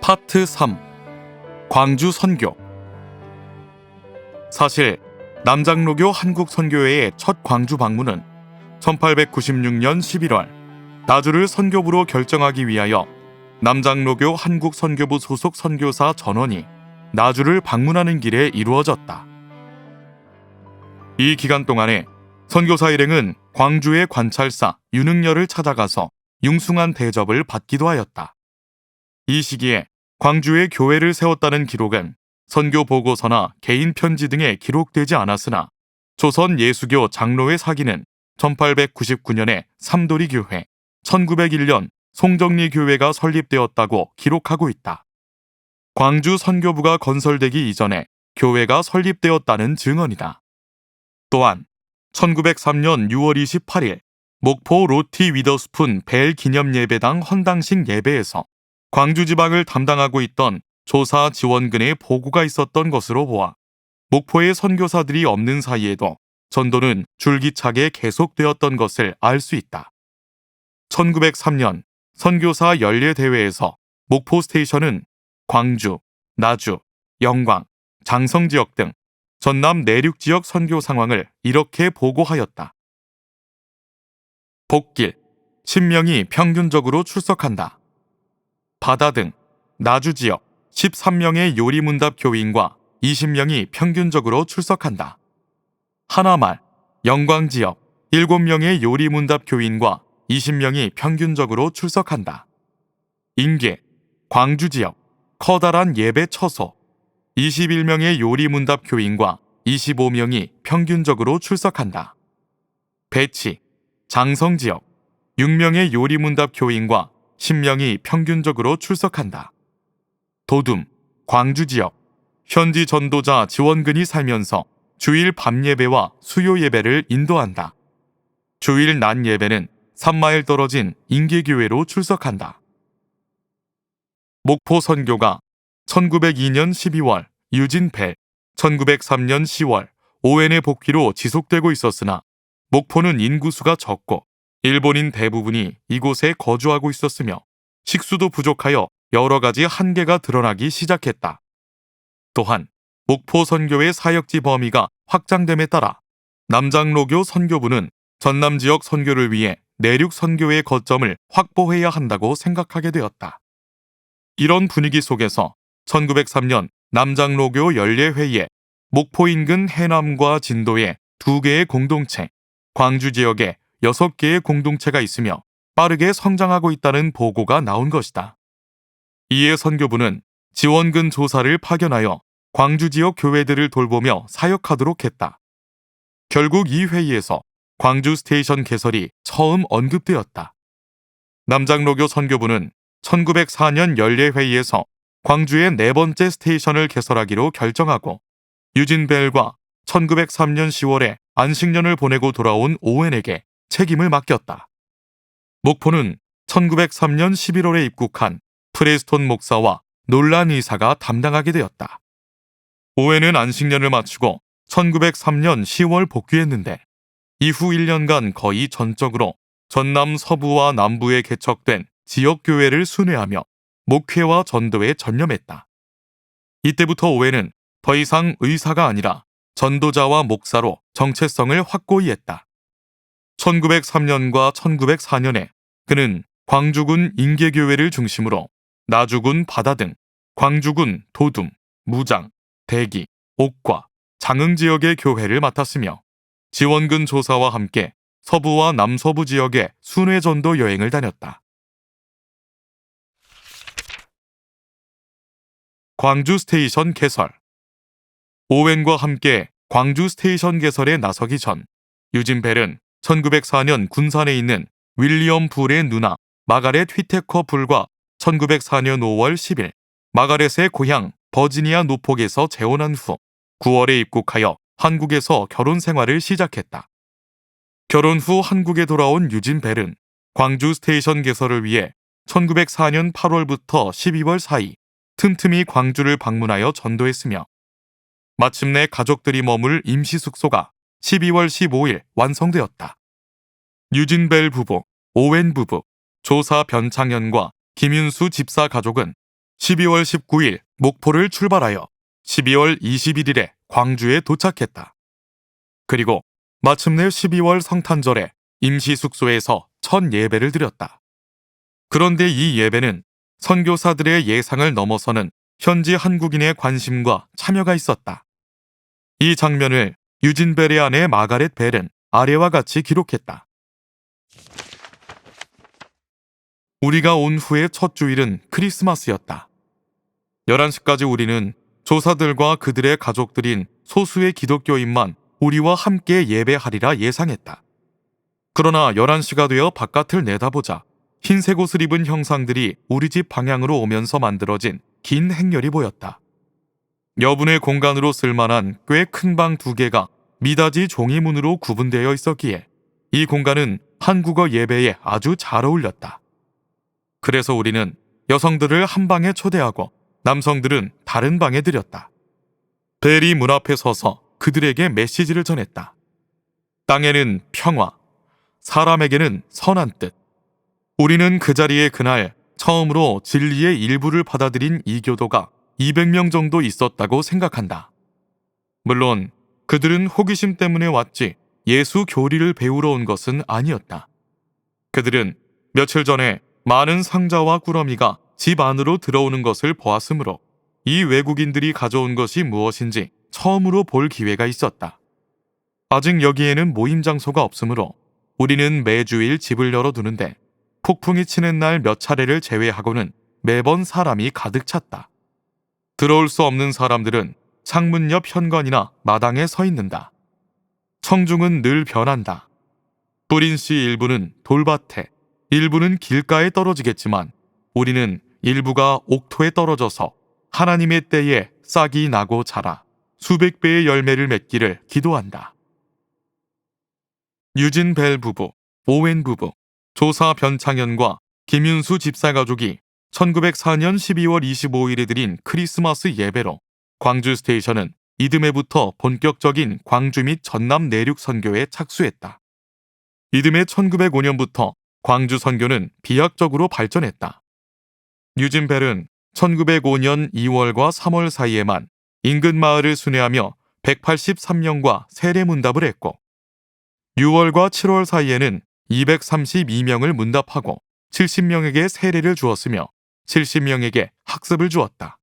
파트 3. 광주 선교. 사실 남장로교 한국선교회의 첫 광주 방문은 1896년 11월 나주를 선교부로 결정하기 위하여 남장로교 한국선교부 소속 선교사 전원이 나주를 방문하는 길에 이루어졌다. 이 기간 동안에 선교사 일행은 광주의 관찰사 윤흥열을 찾아가서 융숭한 대접을 받기도 하였다. 이 시기에 광주에 교회를 세웠다는 기록은 선교 보고서나 개인 편지 등에 기록되지 않았으나 조선 예수교 장로회 사기는 1899년에 삼도리 교회, 1901년 송정리 교회가 설립되었다고 기록하고 있다. 광주 선교부가 건설되기 이전에 교회가 설립되었다는 증언이다. 또한 1903년 6월 28일 목포 로티 위더스푼 벨 기념예배당 헌당식 예배에서 광주 지방을 담당하고 있던 조사 지원근의 보고가 있었던 것으로 보아 목포에 선교사들이 없는 사이에도 전도는 줄기차게 계속되었던 것을 알 수 있다. 1903년 선교사 연례대회에서 목포 스테이션은 광주, 나주, 영광, 장성 지역 등 전남 내륙 지역 선교 상황을 이렇게 보고하였다. 복길, 10명이 평균적으로 출석한다. 바다 등 나주 지역 13명의 요리문답 교인과 20명이 평균적으로 출석한다. 하나말, 영광 지역 7명의 요리문답 교인과 20명이 평균적으로 출석한다. 인계, 광주 지역 커다란 예배 처소 21명의 요리문답 교인과 25명이 평균적으로 출석한다. 배치, 장성 지역 6명의 요리문답 교인과 10명이 평균적으로 출석한다. 도둠, 광주 지역 현지 전도자 지원근이 살면서 주일 밤 예배와 수요 예배를 인도한다. 주일 낮 예배는 3마일 떨어진 인계교회로 출석한다. 목포 선교가 1902년 12월 유진 벨, 1903년 10월 오웬의 복귀로 지속되고 있었으나 목포는 인구수가 적고 일본인 대부분이 이곳에 거주하고 있었으며 식수도 부족하여 여러 가지 한계가 드러나기 시작했다. 또한 목포 선교의 사역지 범위가 확장됨에 따라 남장로교 선교부는 전남 지역 선교를 위해 내륙 선교의 거점을 확보해야 한다고 생각하게 되었다. 이런 분위기 속에서 1903년 남장로교 연례회의에 목포 인근 해남과 진도에 2개의 공동체, 광주 지역에 6개의 공동체가 있으며 빠르게 성장하고 있다는 보고가 나온 것이다. 이에 선교부는 지원근 조사를 파견하여 광주 지역 교회들을 돌보며 사역하도록 했다. 결국 이 회의에서 광주 스테이션 개설이 처음 언급되었다. 남장로교 선교부는 1904년 연례회의에서 광주의 4번째 스테이션을 개설하기로 결정하고 유진벨과 1903년 10월에 안식년을 보내고 돌아온 오웬에게 책임을 맡겼다. 목포는 1903년 11월에 입국한 프레스톤 목사와 놀란 의사가 담당하게 되었다. 오웬은 안식년을 마치고 1903년 10월 복귀했는데 이후 1년간 거의 전적으로 전남 서부와 남부에 개척된 지역교회를 순회하며 목회와 전도에 전념했다. 이때부터 오웬은 더 이상 의사가 아니라 전도자와 목사로 정체성을 확고히 했다. 1903년과 1904년에 그는 광주군 인계교회를 중심으로 나주군 바다 등 광주군 도둠, 무장, 대기, 옥과, 장흥 지역의 교회를 맡았으며 지원근 조사와 함께 서부와 남서부 지역의 순회전도 여행을 다녔다. 광주 스테이션 개설. 오웬과 함께 광주 스테이션 개설에 나서기 전 유진 벨은 1904년 군산에 있는 윌리엄 불의 누나 마가렛 휘테커 불과 1904년 5월 10일 마가렛의 고향 버지니아 노폭에서 재혼한 후 9월에 입국하여 한국에서 결혼 생활을 시작했다. 결혼 후 한국에 돌아온 유진 벨은 광주 스테이션 개설을 위해 1904년 8월부터 12월 사이 틈틈이 광주를 방문하여 전도했으며 마침내 가족들이 머물 임시 숙소가 12월 15일 완성되었다. 유진 벨 부부, 오웬 부부, 조사 변창현과 김윤수 집사 가족은 12월 19일 목포를 출발하여 12월 21일에 광주에 도착했다. 그리고 마침내 12월 성탄절에 임시 숙소에서 첫 예배를 드렸다. 그런데 이 예배는 선교사들의 예상을 넘어서는 현지 한국인의 관심과 참여가 있었다. 이 장면을 유진 벨의 아내 마가렛 벨은 아래와 같이 기록했다. 우리가 온 후의 첫 주일은 크리스마스였다. 11시까지 우리는 조사들과 그들의 가족들인 소수의 기독교인만 우리와 함께 예배하리라 예상했다. 그러나 11시가 되어 바깥을 내다보자 흰색 옷을 입은 형상들이 우리 집 방향으로 오면서 만들어진 긴 행렬이 보였다. 여분의 공간으로 쓸만한 꽤 큰 방 2개가 미닫이 종이문으로 구분되어 있었기에 이 공간은 한국어 예배에 아주 잘 어울렸다. 그래서 우리는 여성들을 한 방에 초대하고 남성들은 다른 방에 들였다. 벨이 문 앞에 서서 그들에게 메시지를 전했다. 땅에는 평화, 사람에게는 선한 뜻. 우리는 그 자리에 그날 처음으로 진리의 일부를 받아들인 이교도가 200명 정도 있었다고 생각한다. 물론 그들은 호기심 때문에 왔지 예수 교리를 배우러 온 것은 아니었다. 그들은 며칠 전에 많은 상자와 꾸러미가 집 안으로 들어오는 것을 보았으므로 이 외국인들이 가져온 것이 무엇인지 처음으로 볼 기회가 있었다. 아직 여기에는 모임 장소가 없으므로 우리는 매주일 집을 열어두는데 폭풍이 치는 날 몇 차례를 제외하고는 매번 사람이 가득 찼다. 들어올 수 없는 사람들은 창문 옆 현관이나 마당에 서 있는다. 청중은 늘 변한다. 뿌린 씨 일부는 돌밭에, 일부는 길가에 떨어지겠지만 우리는 일부가 옥토에 떨어져서 하나님의 때에 싹이 나고 자라 수백 배의 열매를 맺기를 기도한다. 유진 벨 부부, 오웬 부부, 조사 변창현과 김윤수 집사 가족이 1904년 12월 25일에 드린 크리스마스 예배로 광주 스테이션은 이듬해부터 본격적인 광주 및 전남 내륙 선교에 착수했다. 이듬해 1905년부터 광주 선교는 비약적으로 발전했다. 유진 벨은 1905년 2월과 3월 사이에만 인근 마을을 순회하며 183명과 세례 문답을 했고 6월과 7월 사이에는 232명을 문답하고 70명에게 세례를 주었으며 70명에게 학습을 주었다.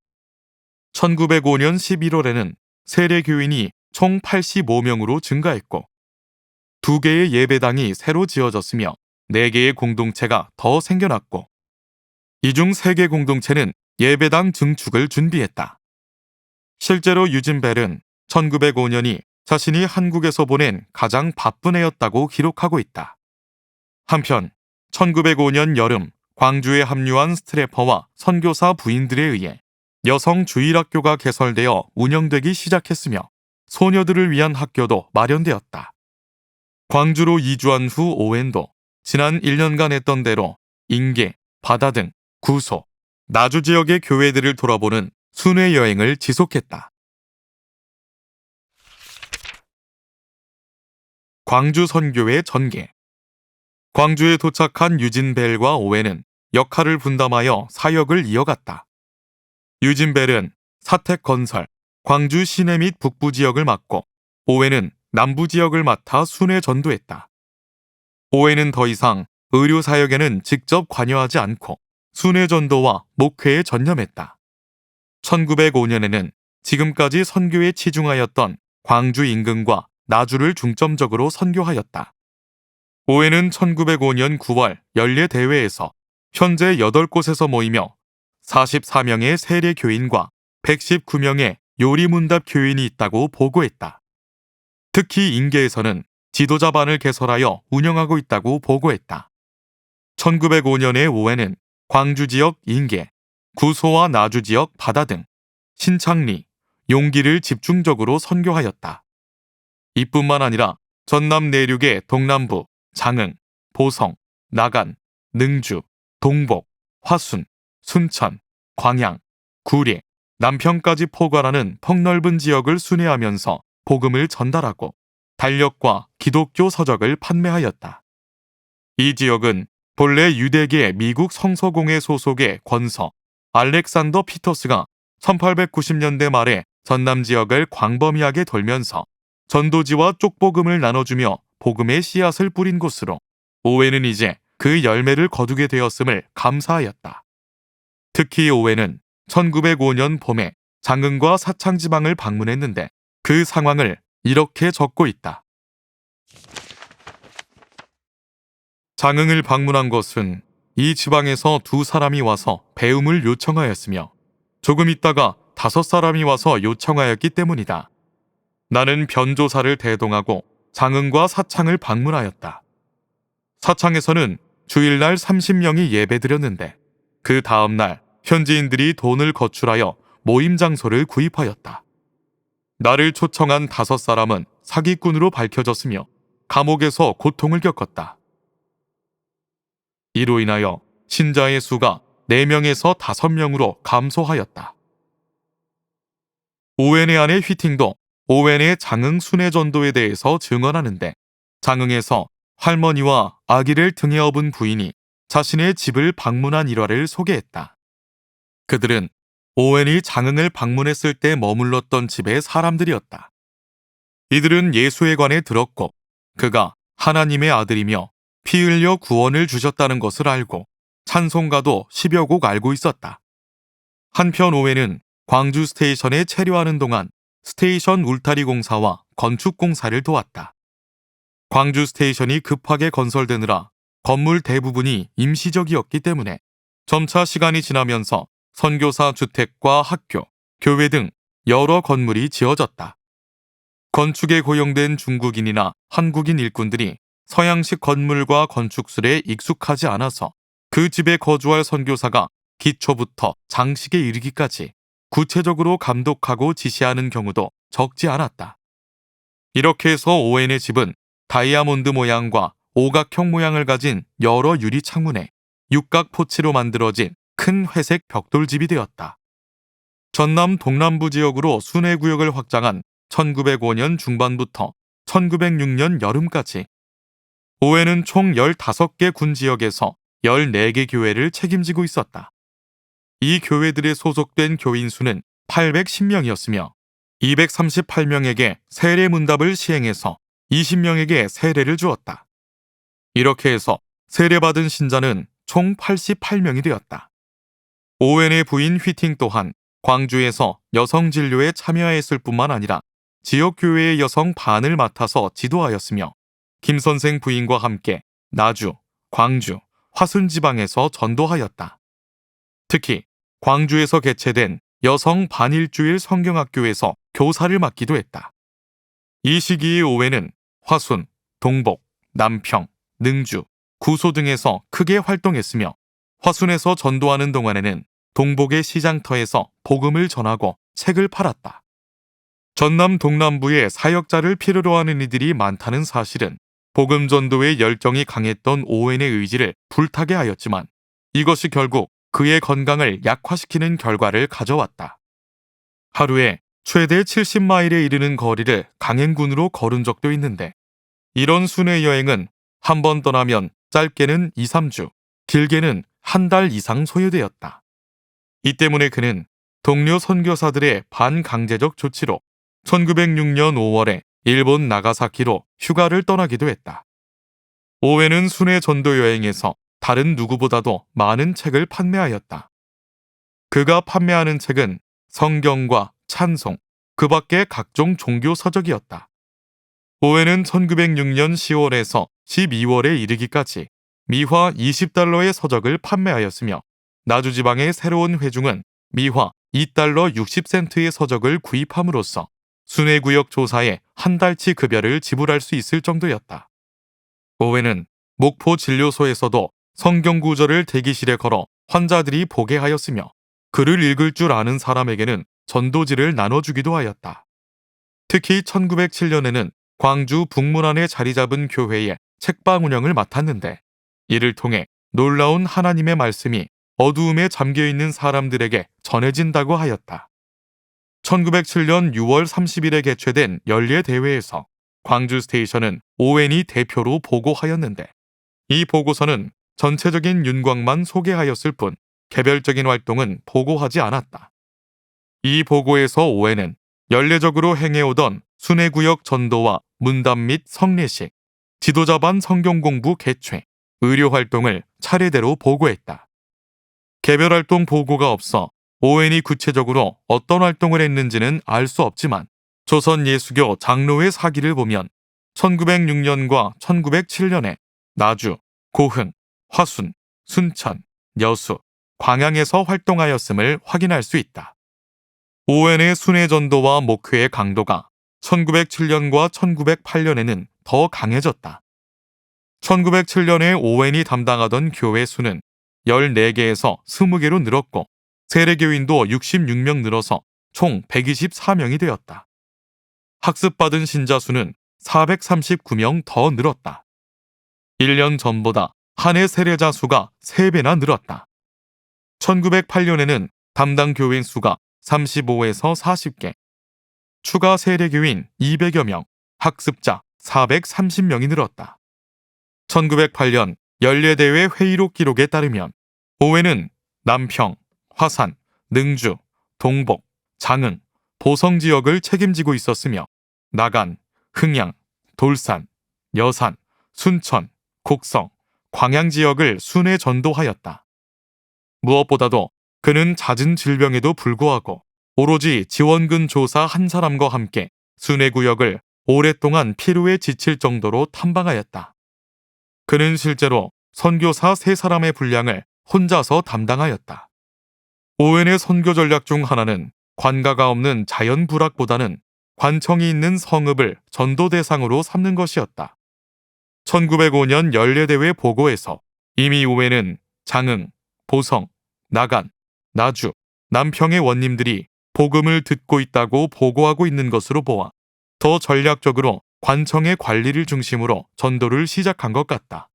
1905년 11월에는 세례 교인이 총 85명으로 증가했고 2개의 예배당이 새로 지어졌으며 4개의 공동체가 더 생겨났고 이 중 3개 공동체는 예배당 증축을 준비했다. 실제로 유진 벨은 1905년이 자신이 한국에서 보낸 가장 바쁜 해였다고 기록하고 있다. 한편 1905년 여름 광주에 합류한 스트래퍼와 선교사 부인들에 의해 여성 주일학교가 개설되어 운영되기 시작했으며 소녀들을 위한 학교도 마련되었다. 광주로 이주한 후 오웬도 지난 1년간 했던 대로 인계, 바다 등 구소, 나주 지역의 교회들을 돌아보는 순회 여행을 지속했다. 광주 선교의 전개. 광주에 도착한 유진 벨과 오웬은 역할을 분담하여 사역을 이어갔다. 유진 벨은 사택건설, 광주 시내 및 북부 지역을 맡고 오웬은 남부 지역을 맡아 순회 전도했다. 오웬은 더 이상 의료 사역에는 직접 관여하지 않고 순회 전도와 목회에 전념했다. 1905년에는 지금까지 선교에 치중하였던 광주 인근과 나주를 중점적으로 선교하였다. 오웬은 1905년 9월 연례대회에서 현재 8곳에서 모이며 44명의 세례 교인과 119명의 요리문답 교인이 있다고 보고했다. 특히 인계에서는 지도자반을 개설하여 운영하고 있다고 보고했다. 1905년에 오웬은 광주 지역 인계, 구소와 나주 지역 바다 등 신창리, 용기를 집중적으로 선교하였다. 이뿐만 아니라 전남 내륙의 동남부, 장흥, 보성, 나간, 능주, 동복, 화순, 순천, 광양, 구리, 남평까지 포괄하는 폭넓은 지역을 순회하면서 복음을 전달하고 달력과 기독교 서적을 판매하였다. 이 지역은 본래 유대계 미국 성서공회 소속의 권서, 알렉산더 피터스가 1890년대 말에 전남 지역을 광범위하게 돌면서 전도지와 쪽복음을 나눠주며 복음의 씨앗을 뿌린 곳으로 오웬은 이제 그 열매를 거두게 되었음을 감사하였다. 특히 오웬은 1905년 봄에 장흥과 사창 지방을 방문했는데 그 상황을 이렇게 적고 있다. 장흥을 방문한 것은 이 지방에서 2사람이 와서 배움을 요청하였으며 조금 있다가 5사람이 와서 요청하였기 때문이다. 나는 변조사를 대동하고 장흥과 사창을 방문하였다. 사창에서는 주일날 30명이 예배드렸는데 그 다음날 현지인들이 돈을 거출하여 모임 장소를 구입하였다. 나를 초청한 5사람은 사기꾼으로 밝혀졌으며 감옥에서 고통을 겪었다. 이로 인하여 신자의 수가 4명에서 5명으로 감소하였다. 오웬의 아내 휘팅도 오웬의 장흥 순회 전도에 대해서 증언하는데 장흥에서 할머니와 아기를 등에 업은 부인이 자신의 집을 방문한 일화를 소개했다. 그들은 오웬이 장흥을 방문했을 때 머물렀던 집의 사람들이었다. 이들은 예수에 관해 들었고 그가 하나님의 아들이며 피 흘려 구원을 주셨다는 것을 알고 찬송가도 10여 곡 알고 있었다. 한편 오웬은 광주 스테이션에 체류하는 동안 스테이션 울타리 공사와 건축 공사를 도왔다. 광주 스테이션이 급하게 건설되느라 건물 대부분이 임시적이었기 때문에 점차 시간이 지나면서 선교사 주택과 학교, 교회 등 여러 건물이 지어졌다. 건축에 고용된 중국인이나 한국인 일꾼들이 서양식 건물과 건축술에 익숙하지 않아서 그 집에 거주할 선교사가 기초부터 장식에 이르기까지 구체적으로 감독하고 지시하는 경우도 적지 않았다. 이렇게 해서 오웬의 집은 다이아몬드 모양과 오각형 모양을 가진 여러 유리 창문에 육각 포치로 만들어진 큰 회색 벽돌집이 되었다. 전남 동남부 지역으로 순회구역을 확장한 1905년 중반부터 1906년 여름까지 오웬은 총 15개 군 지역에서 14개 교회를 책임지고 있었다. 이 교회들에 소속된 교인 수는 810명이었으며 238명에게 세례 문답을 시행해서 20명에게 세례를 주었다. 이렇게 해서 세례받은 신자는 총 88명이 되었다. 오웬의 부인 휘팅 또한 광주에서 여성 진료에 참여했을 뿐만 아니라 지역 교회의 여성 반을 맡아서 지도하였으며 김 선생 부인과 함께 나주, 광주, 화순 지방에서 전도하였다. 특히 광주에서 개최된 여성 반일주일 성경학교에서 교사를 맡기도 했다. 이 시기의 오웬은 화순, 동복, 남평, 능주, 구소 등에서 크게 활동했으며 화순에서 전도하는 동안에는 동복의 시장터에서 복음을 전하고 책을 팔았다. 전남 동남부에 사역자를 필요로 하는 이들이 많다는 사실은 복음 전도의 열정이 강했던 오웬의 의지를 불타게 하였지만 이것이 결국 그의 건강을 약화시키는 결과를 가져왔다. 하루에 최대 70마일에 이르는 거리를 강행군으로 걸은 적도 있는데 이런 순회 여행은 한 번 떠나면 짧게는 2, 3주, 길게는 한 달 이상 소요되었다. 이 때문에 그는 동료 선교사들의 반강제적 조치로 1906년 5월에 일본 나가사키로 휴가를 떠나기도 했다. 오웬은 순회 전도 여행에서 다른 누구보다도 많은 책을 판매하였다. 그가 판매하는 책은 성경과 찬송, 그 밖의 각종 종교 서적이었다. 오웬은 1906년 10월에서 12월에 이르기까지 미화 20달러의 서적을 판매하였으며 나주지방의 새로운 회중은 미화 2달러 60센트의 서적을 구입함으로써 순회구역 조사에 한 달치 급여를 지불할 수 있을 정도였다. 오웬은 목포 진료소에서도 성경 구절을 대기실에 걸어 환자들이 보게 하였으며 글을 읽을 줄 아는 사람에게는 전도지를 나눠주기도 하였다. 특히 1907년에는 광주 북문안에 자리 잡은 교회의 책방 운영을 맡았는데 이를 통해 놀라운 하나님의 말씀이 어두움에 잠겨있는 사람들에게 전해진다고 하였다. 1907년 6월 30일에 개최된 연례대회에서 광주 스테이션은 오웬이 대표로 보고하였는데 이 보고서는 전체적인 윤곽만 소개하였을 뿐 개별적인 활동은 보고하지 않았다. 이 보고에서 오웬은 연례적으로 행해오던 순회구역 전도와 문담 및 성례식, 지도자반 성경 공부 개최, 의료 활동을 차례대로 보고했다. 개별 활동 보고가 없어 오웬이 구체적으로 어떤 활동을 했는지는 알 수 없지만 조선 예수교 장로의 사기를 보면 1906년과 1907년에 나주, 고흥, 화순, 순천, 여수, 광양에서 활동하였음을 확인할 수 있다. 오웬의 순회전도와 목회의 강도가 1907년과 1908년에는 더 강해졌다. 1907년에 오웬이 담당하던 교회 수는 14개에서 20개로 늘었고 세례교인도 66명 늘어서 총 124명이 되었다. 학습받은 신자 수는 439명 더 늘었다. 1년 전보다 한 해 세례자 수가 3배나 늘었다. 1908년에는 담당 교인 수가 35에서 40개, 추가 세례교인 200여 명, 학습자 430명이 늘었다. 1908년 연례대회 회의록 기록에 따르면 오웬은 남평, 화산, 능주, 동복, 장흥, 보성 지역을 책임지고 있었으며 나간, 흥양, 돌산, 여산, 순천, 곡성, 광양 지역을 순회 전도하였다. 무엇보다도 그는 잦은 질병에도 불구하고 오로지 지원군 조사 한 사람과 함께 순회구역을 오랫동안 피로에 지칠 정도로 탐방하였다. 그는 실제로 선교사 3사람의 분량을 혼자서 담당하였다. 오웬의 선교 전략 중 하나는 관가가 없는 자연 부락보다는 관청이 있는 성읍을 전도 대상으로 삼는 것이었다. 1905년 연례대회 보고에서 이미 오웬은 장흥, 보성, 나간, 나주, 남평의 원님들이 복음을 듣고 있다고 보고하고 있는 것으로 보아 더 전략적으로 관청의 관리를 중심으로 전도를 시작한 것 같다.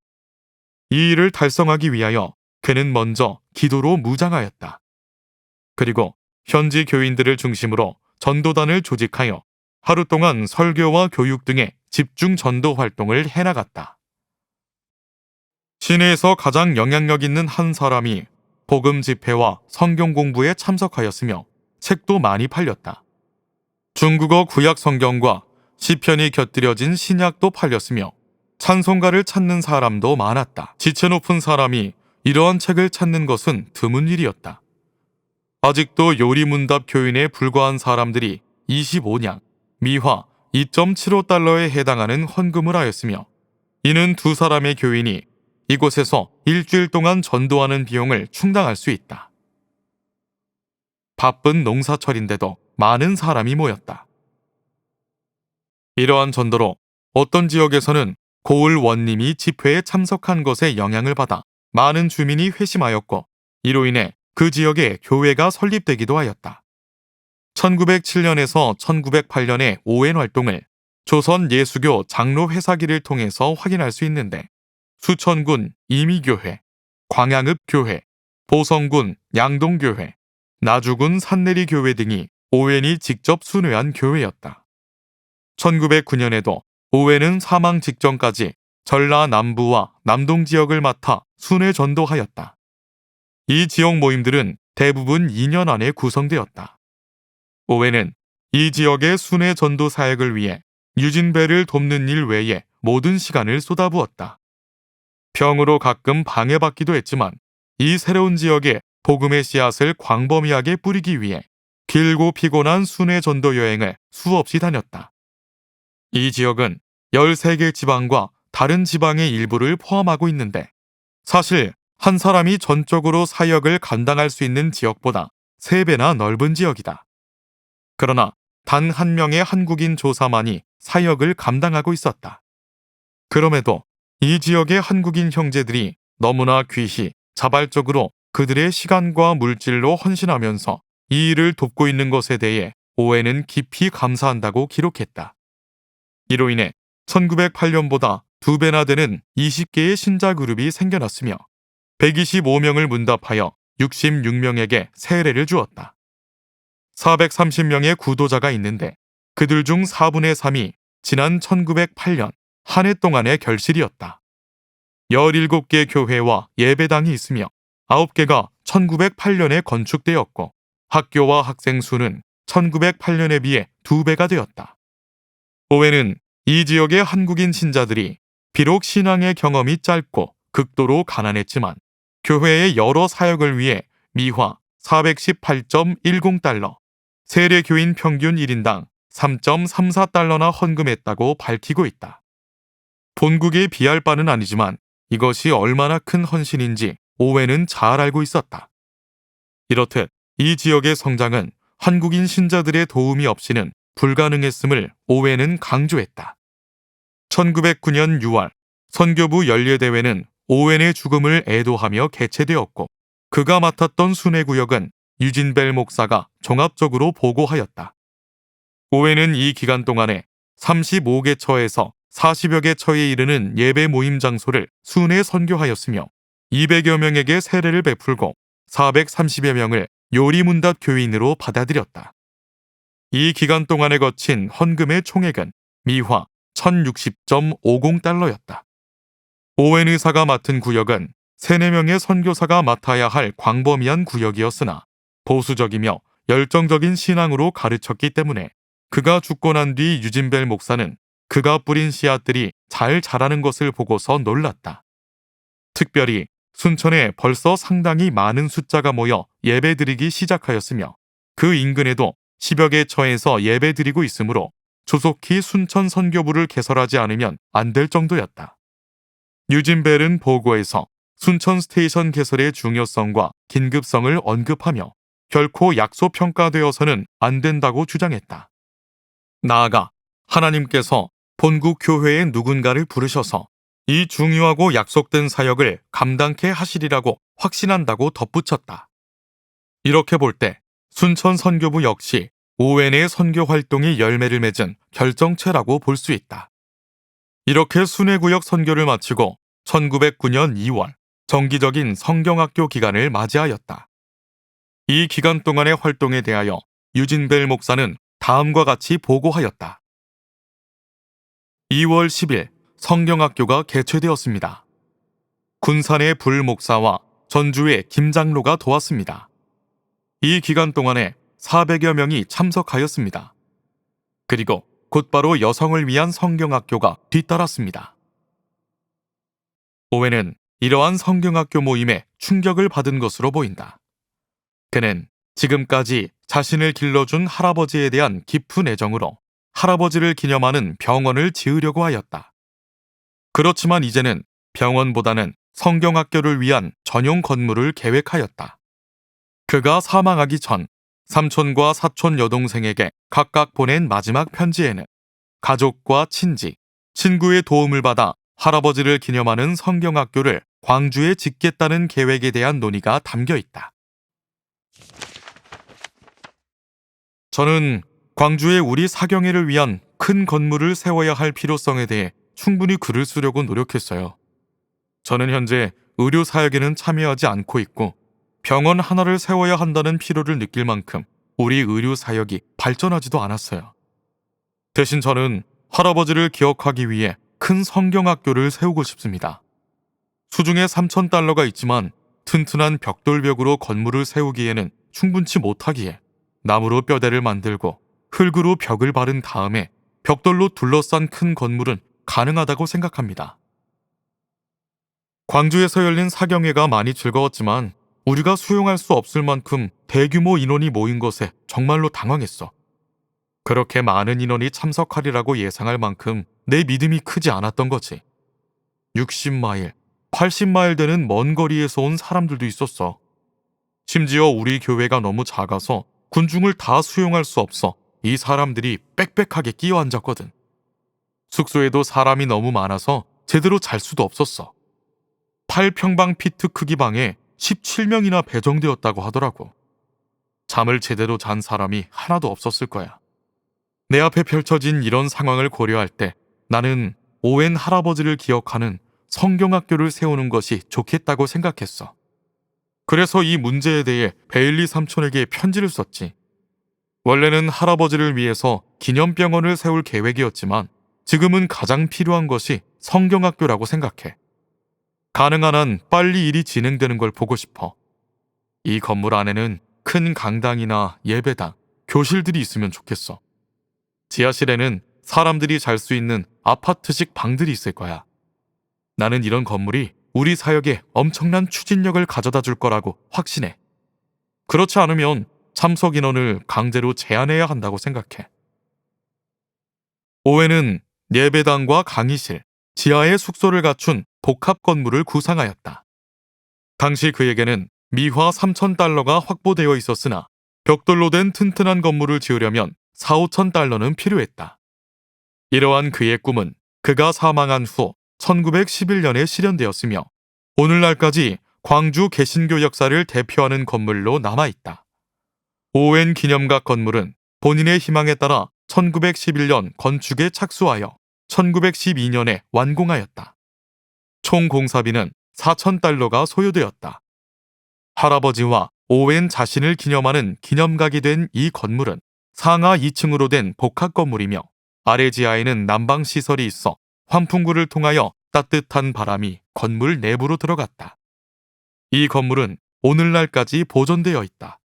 이 일을 달성하기 위하여 그는 먼저 기도로 무장하였다. 그리고 현지 교인들을 중심으로 전도단을 조직하여 하루 동안 설교와 교육 등의 집중 전도 활동을 해나갔다. 시내에서 가장 영향력 있는 한 사람이 복음 집회와 성경 공부에 참석하였으며 책도 많이 팔렸다. 중국어 구약 성경과 시편이 곁들여진 신약도 팔렸으며 찬송가를 찾는 사람도 많았다. 지체 높은 사람이 이러한 책을 찾는 것은 드문 일이었다. 아직도 요리문답 교인에 불과한 사람들이 25냥, 미화 2.75달러에 해당하는 헌금을 하였으며 이는 2사람의 교인이 이곳에서 일주일 동안 전도하는 비용을 충당할 수 있다. 바쁜 농사철인데도 많은 사람이 모였다. 이러한 전도로 어떤 지역에서는 고을 원님이 집회에 참석한 것에 영향을 받아 많은 주민이 회심하였고 이로 인해 그 지역에 교회가 설립되기도 하였다. 1907년에서 1908년의 오웬 활동을 조선 예수교 장로 회사기를 통해서 확인할 수 있는데 수천군 이미교회, 광양읍교회, 보성군 양동교회, 나주군 산내리교회 등이 오웬이 직접 순회한 교회였다. 1909년에도 오웬은 사망 직전까지 전라 남부와 남동 지역을 맡아 순회 전도하였다. 이 지역 모임들은 대부분 2년 안에 구성되었다. 오웬은 이 지역의 순회 전도 사역을 위해 유진배를 돕는 일 외에 모든 시간을 쏟아부었다. 병으로 가끔 방해받기도 했지만 이 새로운 지역에 복음의 씨앗을 광범위하게 뿌리기 위해 길고 피곤한 순회 전도 여행을 수없이 다녔다. 이 지역은 13개 지방과 다른 지방의 일부를 포함하고 있는데 사실 한 사람이 전적으로 사역을 감당할 수 있는 지역보다 3배나 넓은 지역이다. 그러나 단 한 명의 한국인 조사만이 사역을 감당하고 있었다. 그럼에도 이 지역의 한국인 형제들이 너무나 귀히 자발적으로 그들의 시간과 물질로 헌신하면서 이 일을 돕고 있는 것에 대해 오웬은 깊이 감사한다고 기록했다. 이로 인해 1908년보다 2배나 되는 20개의 신자 그룹이 생겨났으며 125명을 문답하여 66명에게 세례를 주었다. 430명의 구도자가 있는데 그들 중 4분의 3이 지난 1908년 한 해 동안의 결실이었다. 17개 교회와 예배당이 있으며 9개가 1908년에 건축되었고 학교와 학생 수는 1908년에 비해 2배가 되었다. 오웬은 이 지역의 한국인 신자들이 비록 신앙의 경험이 짧고 극도로 가난했지만 교회의 여러 사역을 위해 미화 418.10달러, 세례교인 평균 1인당 3.34달러나 헌금했다고 밝히고 있다. 본국에 비할 바는 아니지만 이것이 얼마나 큰 헌신인지 오웬은 잘 알고 있었다. 이렇듯 이 지역의 성장은 한국인 신자들의 도움이 없이는 불가능했음을 오웬은 강조했다. 1909년 6월 선교부 연례대회는 오웬의 죽음을 애도하며 개최되었고 그가 맡았던 순회구역은 유진벨 목사가 종합적으로 보고하였다. 오웬은 이 기간 동안에 35개 처에서 40여 개 처에 이르는 예배 모임 장소를 순회 선교하였으며 200여 명에게 세례를 베풀고 430여 명을 요리문답 교인으로 받아들였다. 이 기간 동안에 거친 헌금의 총액은 미화 1060.50달러였다. 오웬 의사가 맡은 구역은 3, 4명의 선교사가 맡아야 할 광범위한 구역이었으나 보수적이며 열정적인 신앙으로 가르쳤기 때문에 그가 죽고 난 뒤 유진벨 목사는 그가 뿌린 씨앗들이 잘 자라는 것을 보고서 놀랐다. 특별히 순천에 벌써 상당히 많은 숫자가 모여 예배드리기 시작하였으며 그 인근에도 10여 개 처에서 예배드리고 있으므로 조속히 순천 선교부를 개설하지 않으면 안 될 정도였다. 유진벨은 보고에서 순천 스테이션 개설의 중요성과 긴급성을 언급하며 결코 약소평가되어서는 안 된다고 주장했다. 나아가 하나님께서 본국 교회의 누군가를 부르셔서 이 중요하고 약속된 사역을 감당케 하시리라고 확신한다고 덧붙였다. 이렇게 볼 때 순천 선교부 역시 오웬의 선교 활동이 열매를 맺은 결정체라고 볼 수 있다. 이렇게 순회구역 선교를 마치고 1909년 2월 정기적인 성경학교 기간을 맞이하였다. 이 기간 동안의 활동에 대하여 유진벨 목사는 다음과 같이 보고하였다. 2월 10일 성경학교가 개최되었습니다. 군산의 불 목사와 전주의 김 장로가 도왔습니다. 이 기간 동안에 400여 명이 참석하였습니다. 그리고 곧바로 여성을 위한 성경학교가 뒤따랐습니다. 오웬은 이러한 성경학교 모임에 충격을 받은 것으로 보인다. 그는 지금까지 자신을 길러준 할아버지에 대한 깊은 애정으로 할아버지를 기념하는 병원을 지으려고 하였다. 그렇지만 이제는 병원보다는 성경학교를 위한 전용 건물을 계획하였다. 그가 사망하기 전 삼촌과 사촌 여동생에게 각각 보낸 마지막 편지에는 가족과 친지, 친구의 도움을 받아 할아버지를 기념하는 성경학교를 광주에 짓겠다는 계획에 대한 논의가 담겨 있다. 저는 광주에 우리 사경회를 위한 큰 건물을 세워야 할 필요성에 대해 충분히 글을 쓰려고 노력했어요. 저는 현재 의료 사역에는 참여하지 않고 있고 병원 하나를 세워야 한다는 필요를 느낄 만큼 우리 의료 사역이 발전하지도 않았어요. 대신 저는 할아버지를 기억하기 위해 큰 성경학교를 세우고 싶습니다. 수중에 3,000달러가 있지만 튼튼한 벽돌벽으로 건물을 세우기에는 충분치 못하기에 나무로 뼈대를 만들고 흙으로 벽을 바른 다음에 벽돌로 둘러싼 큰 건물은 가능하다고 생각합니다. 광주에서 열린 사경회가 많이 즐거웠지만 우리가 수용할 수 없을 만큼 대규모 인원이 모인 것에 정말로 당황했어. 그렇게 많은 인원이 참석하리라고 예상할 만큼 내 믿음이 크지 않았던 거지. 60마일, 80마일 되는 먼 거리에서 온 사람들도 있었어. 심지어 우리 교회가 너무 작아서 군중을 다 수용할 수 없어 이 사람들이 빽빽하게 끼어 앉았거든. 숙소에도 사람이 너무 많아서 제대로 잘 수도 없었어. 8평방피트 크기 방에 17명이나 배정되었다고 하더라고. 잠을 제대로 잔 사람이 하나도 없었을 거야. 내 앞에 펼쳐진 이런 상황을 고려할 때 나는 오웬 할아버지를 기억하는 성경학교를 세우는 것이 좋겠다고 생각했어. 그래서 이 문제에 대해 베일리 삼촌에게 편지를 썼지. 원래는 할아버지를 위해서 기념병원을 세울 계획이었지만 지금은 가장 필요한 것이 성경학교라고 생각해. 가능한 한 빨리 일이 진행되는 걸 보고 싶어. 이 건물 안에는 큰 강당이나 예배당, 교실들이 있으면 좋겠어. 지하실에는 사람들이 잘 수 있는 아파트식 방들이 있을 거야. 나는 이런 건물이 우리 사역에 엄청난 추진력을 가져다 줄 거라고 확신해. 그렇지 않으면 참석 인원을 강제로 제한해야 한다고 생각해. 오웬은 예배당과 강의실, 지하에 숙소를 갖춘 복합 건물을 구상하였다. 당시 그에게는 미화 3,000달러가 확보되어 있었으나 벽돌로 된 튼튼한 건물을 지으려면 4, 5천 달러는 필요했다. 이러한 그의 꿈은 그가 사망한 후 1911년에 실현되었으며 오늘날까지 광주 개신교 역사를 대표하는 건물로 남아있다. 오웬 기념각 건물은 본인의 희망에 따라 1911년 건축에 착수하여 1912년에 완공하였다. 총 공사비는 4,000달러가 소요되었다. 할아버지와 오웬 자신을 기념하는 기념각이 된 이 건물은 상하 2층으로 된 복합 건물이며 아래 지하에는 난방 시설이 있어 환풍구를 통하여 따뜻한 바람이 건물 내부로 들어갔다. 이 건물은 오늘날까지 보존되어 있다.